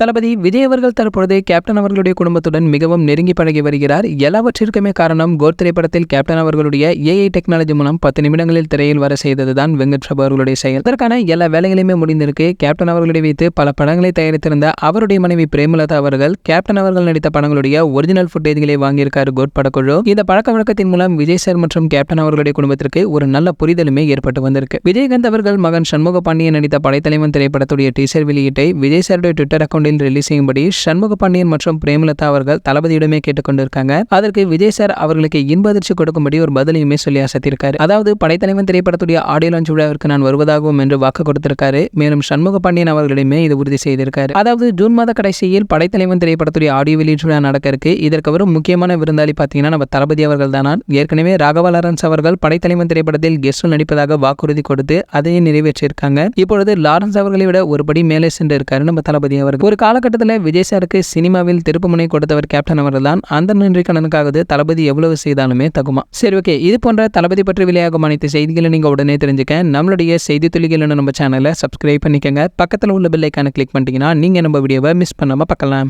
தளபதி விஜய் அவர்கள் தற்பொழுது கேப்டன் அவர்களுடைய குடும்பத்துடன் மிகவும் நெருங்கி பழகி வருகிறார். எல்லாவற்றிற்குமே காரணம் கோட் திரைப்படத்தில் கேப்டன் அவர்களுடைய ஏஐ டெக்னாலஜி மூலம் 10 நிமிடங்களில் திரையில் வர செய்ததுதான் வெங்கட் பிரபு அவர்களுடைய செயல். இதற்கான எல்லா வேலைகளுமே முடிந்திருக்கு. கேப்டன் அவர்களை வைத்து பல படங்களை தயாரித்திருந்த அவருடைய மனைவி பிரேமலதா அவர்கள் கேப்டன் அவர்கள் நடித்த படங்களுடைய ஒரிஜினல் ஃபுட்டேஜ்களை வாங்கியிருக்காரு கோட் படக்குழு. இந்த பழக்க வழக்கத்தின் மூலம் விஜய் சார் மற்றும் கேப்டன் அவர்களுடைய குடும்பத்திற்கு ஒரு நல்ல புரிதலுமே ஏற்பட்டு வந்திருக்கு. விஜயகாந்த் அவர்கள் மகன் சண்முக பாண்டியன் நடித்த படைத்தலைவன் திரைப்படத்துடைய டீசர் வெளியீட்டை விஜய் சாருடைய ட்விட்டர் அக்கௌண்டில் ரிலீஸ் செய்யும்படி சண்முக பாண்டியன் மற்றும் பிரேமலதா அவர்கள் தளபதியிடமே கேட்டுக்கொண்டிருக்காங்க. அதற்கு விஜய் சார் அவர்களுக்கு இன்ப அதிர்ச்சி கொடுக்கும்படி ஒரு பதிலையுமே சொல்லி அசத்திருக்காரு. அதாவது படைத்தலைவன் திரைப்படத்துடைய ஆடியோ லான்ச் விழாவிற்கு நான் வருவதாகவும் என்று வாக்கு கொடுத்திருக்காரு. மேலும் சண்முக பாண்டியன் அவர்களிடமே இது உறுதி செய்திருக்காரு. அதாவது ஜூன் மாத கடைசியில் படைத்தலைவன் திரைப்படத்துடைய ஆடியோ வெளியீட்டு விழா நடக்க இருக்கு. இதற்கு வரும் முக்கியமான விருந்தாளி பார்த்தீங்கன்னா நம்ம தளபதி அவர்கள் தானா. ஏற்கனவே ராகவா லாரன்ஸ் அவர்கள் படைத்தலைவன் திரைப்படத்தில் கெஸ்ட் நடிப்பதாக வாக்குறுதி கொடுத்து அதையே நிறைவேற்றியிருக்காங்க. இப்பொழுது லாரன்ஸ் அவர்களை விட ஒருபடி மேலே சென்று இருக்காரு நம்ம தளபதி அவர்கள். ஒரு காலகட்டத்தில் விஜய் சாருக்கு சினிமாவில் திருப்புமுனை கொடுத்தவர் கேப்டன் அவர்கள் தான். அந்த நன்றி கடனுக்காக தளபதி எவ்வளவு செய்தாலுமே தகுமா. சரி, ஓகே. இது போன்ற தளபதி பற்றி வெளியாகும் அனைத்து செய்திகளை நீங்க உடனே தெரிஞ்சுக்க நம்மளுடைய செய்தி துளிகள் நம்ம சேனலை சப்ஸ்கிரைப் பண்ணிக்கங்க. பக்கத்தில் உள்ள பெல் ஐகானை கிளிக் பண்ணிட்டீங்கன்னா நீங்க நம்ம வீடியோவை மிஸ் பண்ணாம பார்க்கலாம்.